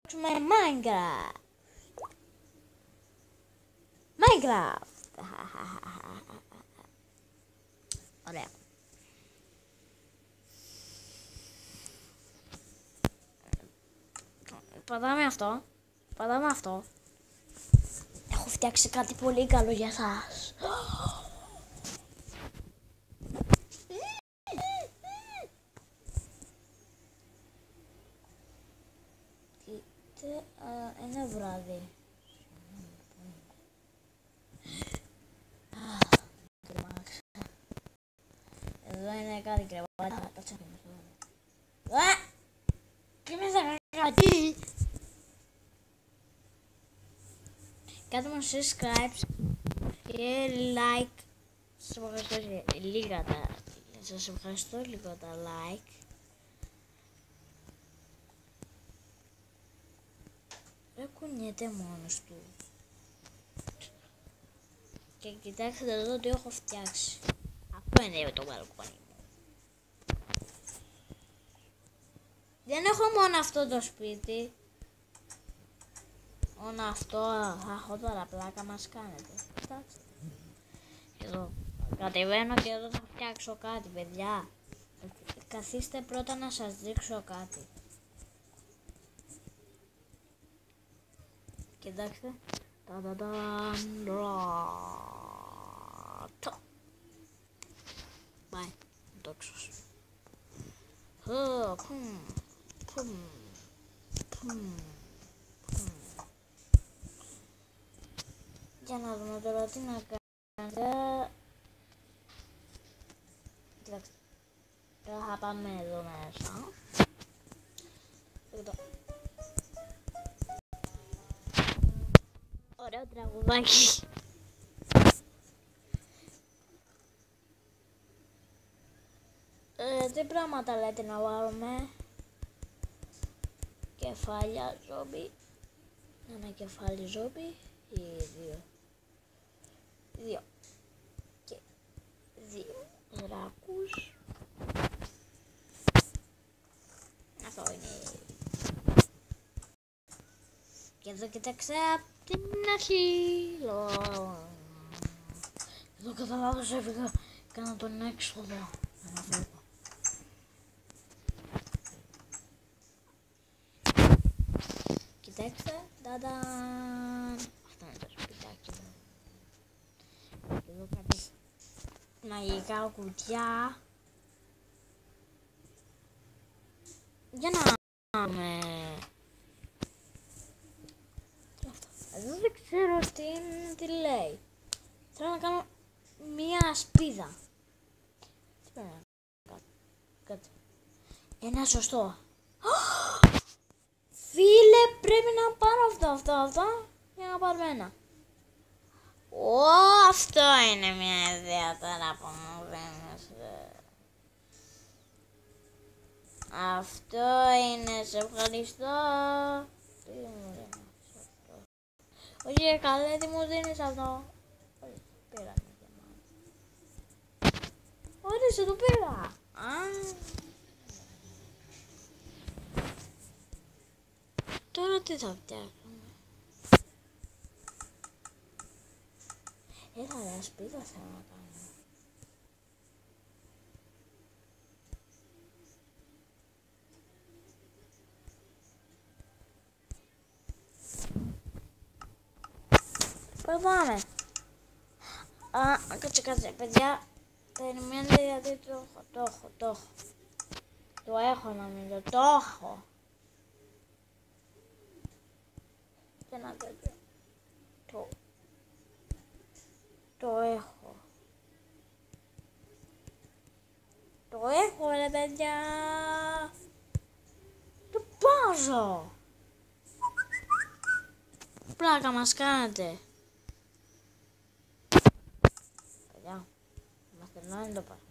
παίξουμε Minecraft. Minecraft. Ωραία. Πατάμε αυτό. Πατάμε αυτό. Έχω φτιάξει κάτι πολύ καλό για σας. Είναι βράδυ. Εδώ είναι κάτι κρεβάτι. Και μέσα κάτι. Κάντε μου subscribe και like. Σας ευχαριστώ λίγα τα. Σας ευχαριστώ λίγο τα like. Δεν κουνιέται μόνος του. Και κοιτάξτε εδώ τι έχω φτιάξει. Αυτό είναι το μπαλκόνι μου. Δεν έχω μόνο αυτό το σπίτι. Μόνο αυτό. Αχ, τώρα πλάκα μας κάνετε. Κοιτάξτε. Εδώ. Κατεβαίνω και εδώ θα φτιάξω κάτι, παιδιά. Καθίστε πρώτα να σας δείξω κάτι. Κοιτάξτε. Πάει. Τόξος. Για να δούμε τώρα τι να κάνετε. Κοιτάξτε. Τώρα θα πάμε εδώ μέσα. Ωραίο τραγουδάκι. Τι πράγματα λέτε να βάλουμε? Κεφάλια ζόμπι. Ένα κεφάλι ζόμπι ή δύο? Δύο. Και δύο δράκους. Αυτό είναι. Και εδώ κοιτάξτε απ' την αρχή. Εδώ κατά λάθος έφυγα. Κάνα τον έξοδο. Κοιτάξτε, ταντάν. Αυτό είναι το σπιτάκι μου. Και εδώ κάτι μαγικά κουτιά. Για να δούμε. Εδώ δεν ξέρω τι λέει. Θέλω να κάνω μία σπίδα. Τι πρέπει να κάνω? Κάτσε. Ένα σωστό. Φίλε, πρέπει να πάρω αυτά για να πάρουμε ένα. Αυτό είναι μια ιδέα τώρα που μου δίνεις. Αυτό είναι, σε ευχαριστώ. Τι μου δίνεις αυτό? Όχι καλέ, τι μου δίνεις αυτό? Όχι, πήρα. Ορίστε, το πήρα. Τώρα τι θα φτιάξουμε? Έλα, σπίτι θέλω να κάνω. Πάμε. Κάτσε, παιδιά. Περιμένετε γιατί το έχω. Το έχω νομίζω, το έχω. Και ένα τέτοιο. Το έχω. Το έχω ρε παιδιά. Το βάζω. Πλάκα μας κάνετε. Παιδιά, μας τελειώνει το πράγμα.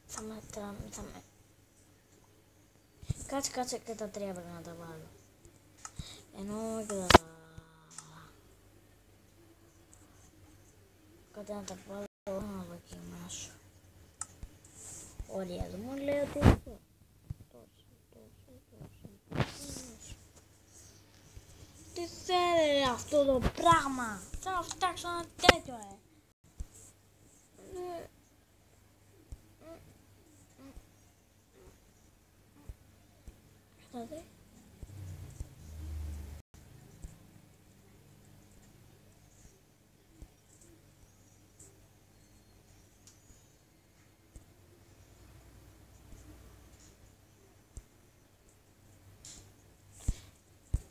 Θα με... Κάτσε και τα τρία πρέπει να τα βάλω. Ενώ και τα... Κάτσε να τα βάλω να δοκιμάσω. μου λέει ότι αυτό. Τι θέλει αυτό το πράγμα. Θέλω να φτιάξω ένα τέτοιο, Κοιτάτε.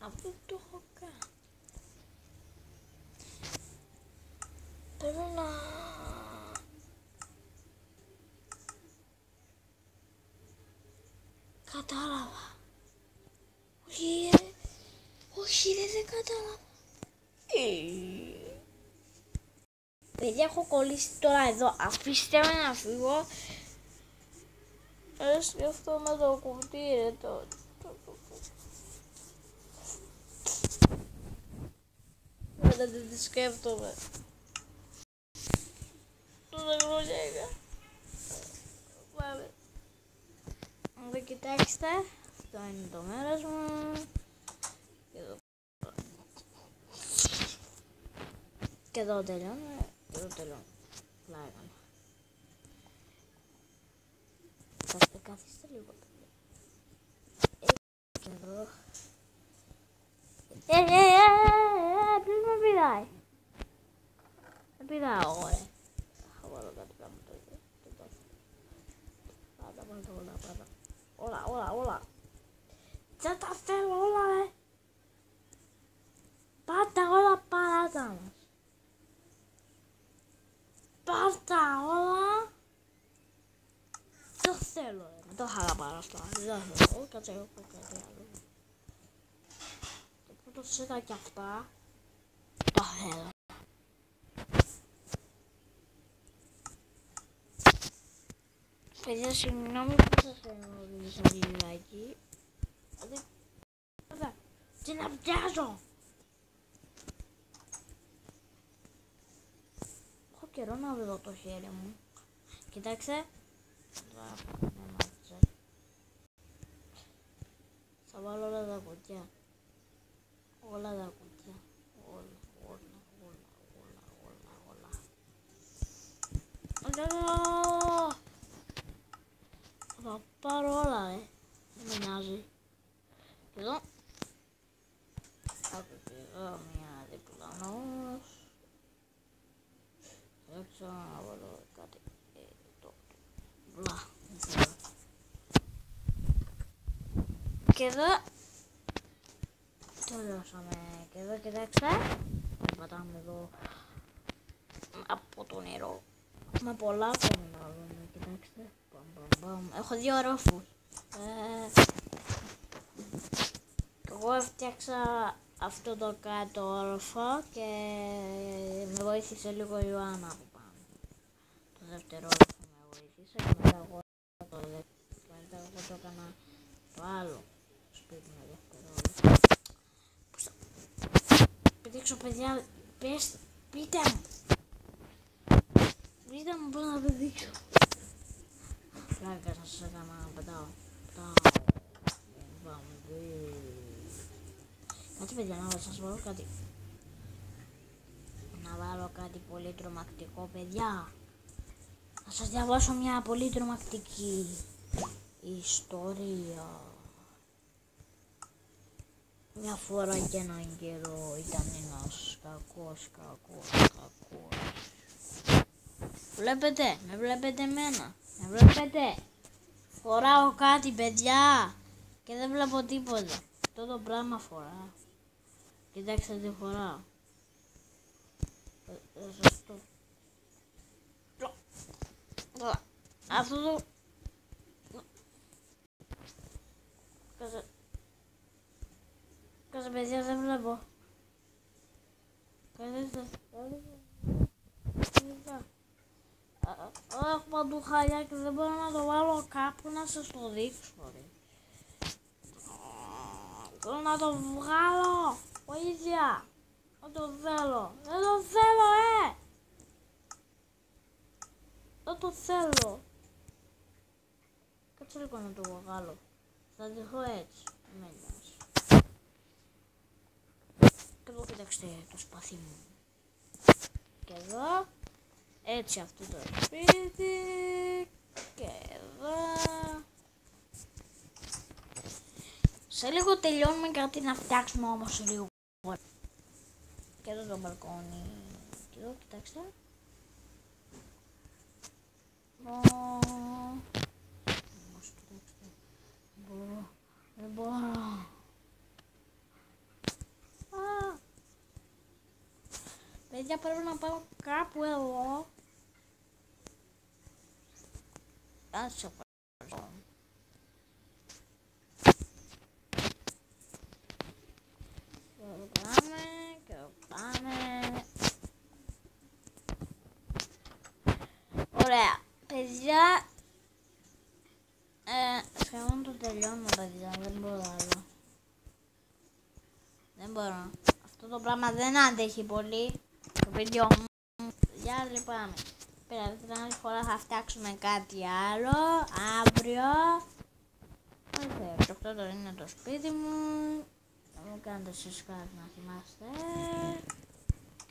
Αυτό το έχω κάνει. Θέλω να... Κατάλαβα. Όχι, δεν κατάλαβα. Παιδιά, έχω κολλήσει τώρα εδώ. Αφήστε με να φύγω. Σκέφτομαι το κουτί, δεν τη σκέφτομαι. Τόσα χρόνια είχα. Πάμε. Εδώ κοιτάξτε. Αυτό είναι το μέρος μου. Και εδώ τελειώνω. Και εδώ τελειώνω. Πλάκα. Καθίστε λίγο. Και εδώ. Ποιος με πηδάει. Δεν πηδάω εγώ, Θα βάλω κάτι πράγματα εδώ. Πάντα. Όλα. Δεν τα θέλω όλα, Πάρτα όλα παράτα μας. Πάρτα όλα. Δεν θέλω, Δεν το είχα πάρω αυτό. Δεν θέλω. Κάτσε εγώ κάτι άλλο. Το πρώτο σέτα κι αυτά. Το θέλω. Παιδιά, συγγνώμη που σας εννοούσα λιγάκι. Τι να πιάσω. Έχω καιρό να βρω το χέρι μου. Κοιτάξτε. Θα βάλω όλα τα κουτιά. Όλα τα κουτιά. Όλα. Θα πάρω όλα, Δεν με νοιάζει. Και εδώ. Εδώ μια διπλανός. Έξω να βάλω κάτι. Μπλα. Και εδώ. Τελειώσαμε. Και εδώ κοιτάξτε. Πατάμε εδώ. Από το νερό. Με πολλά ακόμα. Κοιτάξτε. Έχω 2 ρόφους. Εγώ έφτιαξα αυτό το κάτω όροφο και με βοήθησε λίγο η Ιωάννα από πάνω. Το δεύτερο όροφο με βοήθησε και μετά εγώ το έκανα το άλλο σπίτι με δεύτερο όροφο. Πώς θα πηδήξω, παιδιά, πείτε μου. Πείτε μου πώς να πηδήξω. Φλάκα, σας έκανα να πετάω. Κάτι, παιδιά, να σας βάλω κάτι. Να βάλω κάτι πολύ τρομακτικό, παιδιά. Να σας διαβάσω μια πολύ τρομακτική ιστορία. Μια φορά και έναν καιρό ήταν ένας κακός. Βλέπετε, με βλέπετε εμένα. Με βλέπετε. Φοράω κάτι, παιδιά. Και δεν βλέπω τίποτα. Αυτό το πράγμα φοράω. Κοιτάξτε τι φοράω. Αυτό το... Κάτσε, παιδιά, δεν βλέπω. Καθίστε. Έχω παντού χαλιά και δεν μπορώ να το βάλω κάπου να σας το δείξω. Θέλω να το βγάλω. Βοήθεια. Δεν το θέλω. Δεν το θέλω, Δεν το θέλω. κάτσε λίγο να το βγάλω. Θα δεχώ έτσι. Με νοιάζει. Και εδώ κοιτάξτε το σπαθί μου. Και εδώ. Έτσι αυτό το σπίτι. Και εδώ. Σε λίγο τελειώνουμε γιατί να φτιάξουμε όμως λίγο. Και εδώ το μπαλκόνι. Και εδώ κοιτάξτε. Δεν μπορώ. Παιδιά, πρέπει να πάω κάπου εδώ. Κάτσε παρακαλώ. Και εδώ πάμε, και εδώ πάμε. Ωραία, παιδιά. Σχεδόν το τελειώνω, παιδιά, δεν μπορώ άλλο. Δεν μπορώ. Αυτό το πράγμα δεν αντέχει πολύ το βίντεο μου. Για λυπάμαι. Πέρα, την άλλη φορά θα φτιάξουμε κάτι άλλο. Αύριο. Όχι, αυτό τώρα είναι το σπίτι μου. Να μου κάνετε subscribe να θυμάστε.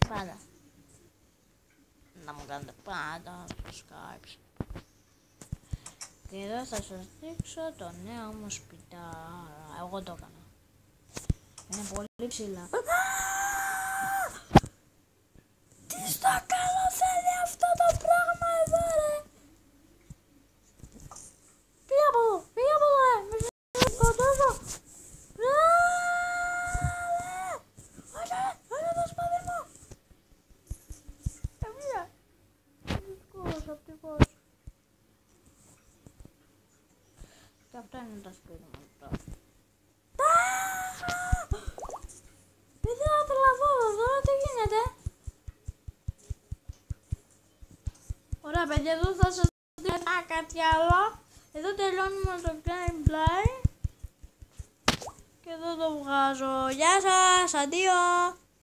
Πάντα. Να μου κάνετε πάντα subscribe. Και εδώ θα σας δείξω το νέο μου σπιτάρα. Εγώ το έκανα. Είναι πολύ ψηλά. Τι στο καλό θέλει αυτό το πράγμα εδώ, ρε. Πήγα από εδώ, πήγα από εδώ, ρε. Μη σε σκοτώσω. Όχι το σπαθί μου. Ευτυχώς, ευτυχώς. Και αυτό είναι το σπίτι μου τώρα. Παιδιά, να τρελαθώ τώρα, τι γίνεται. Ωραία παιδιά, εδώ θα σας δείξω κάτι άλλο. Εδώ τελειώνουμε το gameplay. Και εδώ το βγάζω. Γεια σας, αντίο.